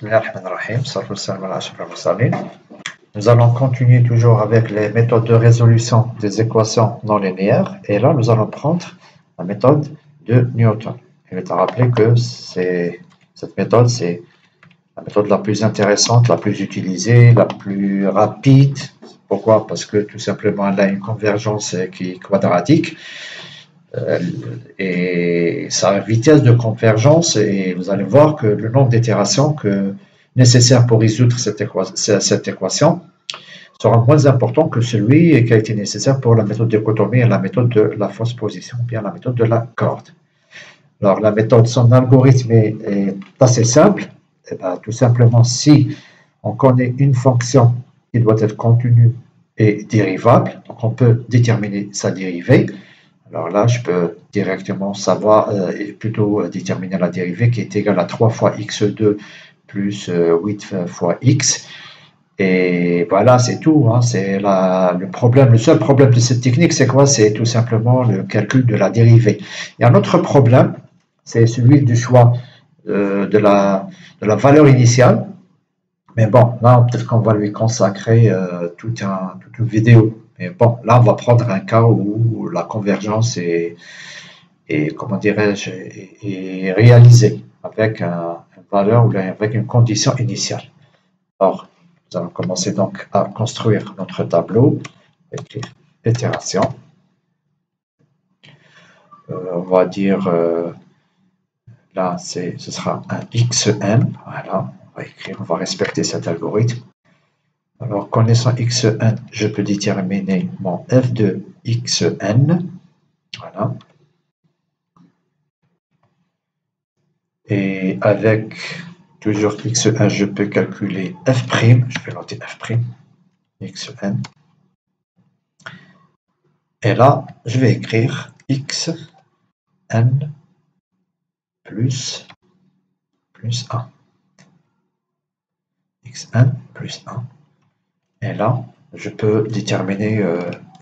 Nous allons continuer toujours avec les méthodes de résolution des équations non linéaires. Et là, nous allons prendre la méthode de Newton. Je vais te rappeler que cette méthode, c'est la méthode la plus intéressante, la plus utilisée, la plus rapide. Pourquoi? Parce que tout simplement, elle a une convergence qui est quadratique. Et sa vitesse de convergence, et vous allez voir que le nombre d'itérations nécessaire pour résoudre cette équation sera moins important que celui qui a été nécessaire pour la méthode de dichotomie et la méthode de la fausse position, bien la méthode de la corde. Alors la méthode, son algorithme est assez simple. Et bien, tout simplement, si on connaît une fonction qui doit être continue et dérivable, donc on peut déterminer sa dérivée. Alors là, je peux directement savoir, plutôt déterminer la dérivée qui est égale à 3 fois x2 plus 8 fois x. Et voilà, c'est tout. Hein. C'est le seul problème de cette technique, c'est quoi? C'est tout simplement le calcul de la dérivée. Il y a un autre problème, c'est celui du choix de la valeur initiale. Mais bon, là, peut-être qu'on va lui consacrer toute une vidéo. Mais bon, là, on va prendre un cas où la convergence est comment dirais-je, est réalisée avec une valeur ou avec une condition initiale. Alors, nous allons commencer donc à construire notre tableau. Écrire itération. On va dire, là, ce sera un xn. Voilà, on va respecter cet algorithme. Alors, connaissant xn, je peux déterminer mon f de xn. Voilà. Et avec toujours xn, je peux calculer f'. Je vais noter f', xn. Et là, je vais écrire xn plus 1. xn plus 1. Et là, je peux déterminer,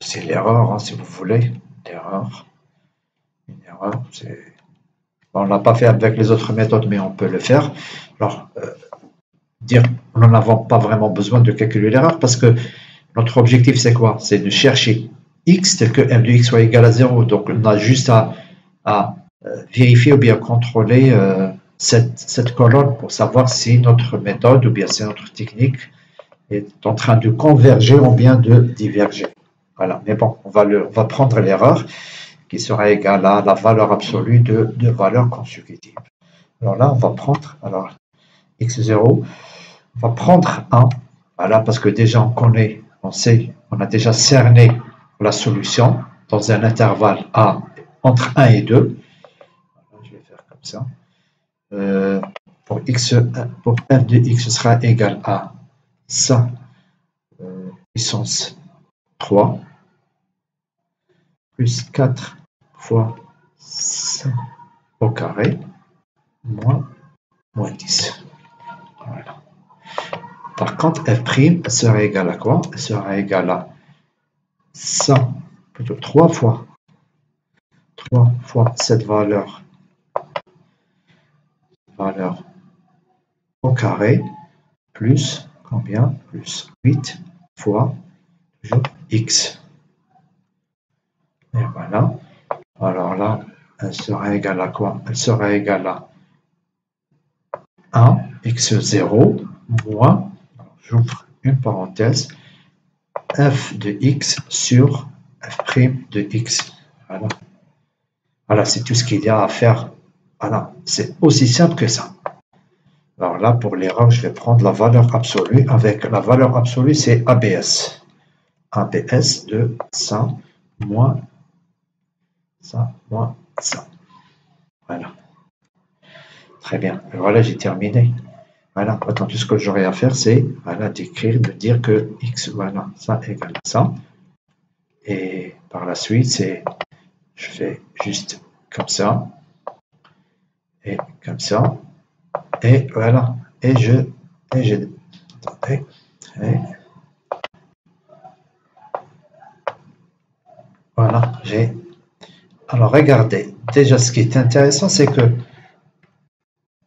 c'est l'erreur, hein, si vous voulez, l'erreur. Une erreur, c'est... Bon, on ne l'a pas fait avec les autres méthodes, mais on peut le faire. Alors, nous n'en avons pas vraiment besoin de calculer l'erreur parce que notre objectif, c'est quoi? C'est de chercher x tel que f de x soit égal à 0. Donc, on a juste à vérifier ou bien contrôler cette colonne pour savoir si notre méthode ou bien si notre technique est en train de converger ou bien de diverger. Voilà, mais bon, on va prendre l'erreur qui sera égale à la valeur absolue de valeurs consécutives. Alors là, on va prendre x0, on va prendre 1, voilà, parce que déjà on a déjà cerné la solution dans un intervalle entre 1 et 2. Voilà, je vais faire comme ça. Pour f de x sera égal à 100 puissance 3 plus 4 fois 100 au carré moins 10. Voilà. Par contre, f' sera égal à quoi? Elle sera égale à 100, plutôt 3 fois cette valeur au carré plus combien? Plus 8 fois toujours x. Et voilà. Alors là, elle sera égale à quoi? Elle sera égale à 1, x0, moins, j'ouvre une parenthèse, f de x sur f' de x. Voilà. Voilà, c'est tout ce qu'il y a à faire. Voilà, c'est aussi simple que ça. Alors là, pour l'erreur, je vais prendre la valeur absolue. Avec la valeur absolue, c'est ABS. ABS de 100 moins 100 moins 100. Voilà. Très bien. Et voilà, j'ai terminé. Voilà. Maintenant, tout ce que j'aurai à faire, c'est de dire que x, voilà, ça égale ça. Et par la suite, je fais juste comme ça. Et comme ça. Et voilà. Attendez. Voilà, alors regardez, déjà ce qui est intéressant, c'est que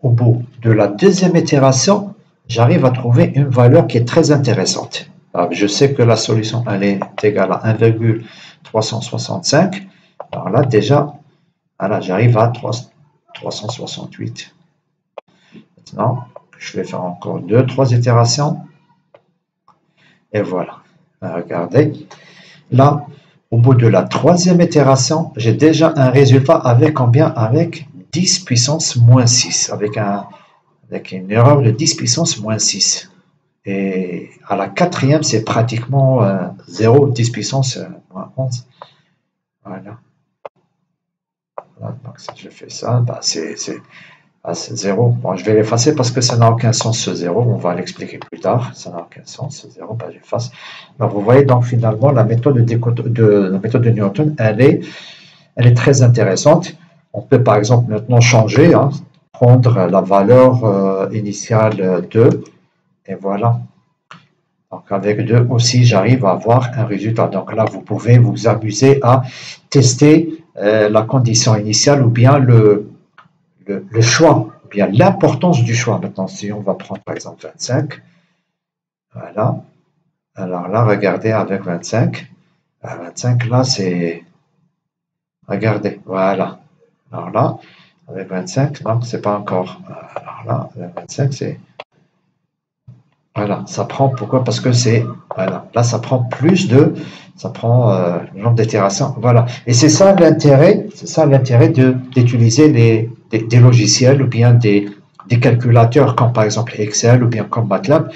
au bout de la deuxième itération, j'arrive à trouver une valeur qui est très intéressante. Alors, je sais que la solution elle est égale à 1,365. Alors là, déjà, voilà, j'arrive à 368. Maintenant, je vais faire encore 2-3 itérations. Et voilà. Regardez. Là, au bout de la 3e itération, j'ai déjà un résultat avec combien? Avec 10 puissance moins 6. Avec une erreur de 10 puissance moins 6. Et à la 4e, c'est pratiquement 0, 10 puissance moins 11. Voilà. Donc, si je fais ça, ben c'est 0. Bon, je vais l'effacer parce que ça n'a aucun sens ce 0. On va l'expliquer plus tard. Ça n'a aucun sens ce 0. Ben, j'efface. Donc, vous voyez, donc finalement, la méthode de Newton, elle est très intéressante. On peut par exemple maintenant changer, hein, prendre la valeur initiale 2. Et voilà. Donc, avec 2 aussi, j'arrive à avoir un résultat. Donc là, vous pouvez vous amuser à tester la condition initiale ou bien le choix, ou bien l'importance du choix. Maintenant, si on va prendre par exemple 25, voilà. Alors là, regardez avec 25. 25, là, c'est... Regardez, voilà. Alors là, avec 25, donc c'est pas encore... Alors là, avec 25, c'est... Voilà, ça prend, pourquoi? Parce que c'est, voilà, là ça prend ça prend le nombre d'itérations, voilà. Et c'est ça l'intérêt d'utiliser des logiciels ou bien des calculateurs comme par exemple Excel ou bien comme MATLAB.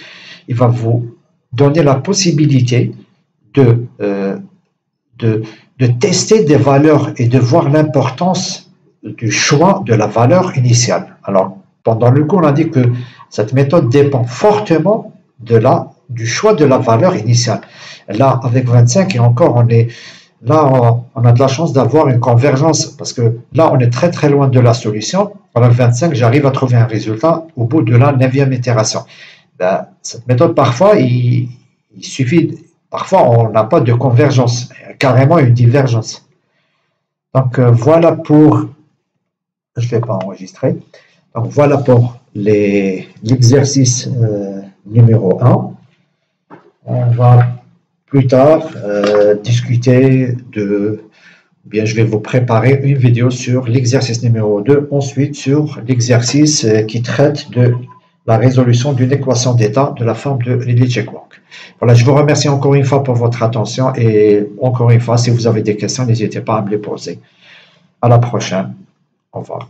Il va vous donner la possibilité de tester des valeurs et de voir l'importance du choix de la valeur initiale. Alors, pendant le cours, on a dit que cette méthode dépend fortement du choix de la valeur initiale. Là, avec 25, et encore, on a de la chance d'avoir une convergence, parce que là, on est très très loin de la solution. Avec 25, j'arrive à trouver un résultat au bout de la 9e itération. Ben, cette méthode, parfois, il suffit, parfois, on n'a pas de convergence, carrément une divergence. Donc, voilà pour... Je ne vais pas enregistrer. Donc, voilà pour l'exercice numéro 1. On va plus tard discuter bien, je vais vous préparer une vidéo sur l'exercice numéro 2, ensuite sur l'exercice qui traite de la résolution d'une équation d'état de la forme de Lidicek-Walk. Voilà, je vous remercie encore une fois pour votre attention et encore une fois, si vous avez des questions, n'hésitez pas à me les poser. À la prochaine. Au revoir.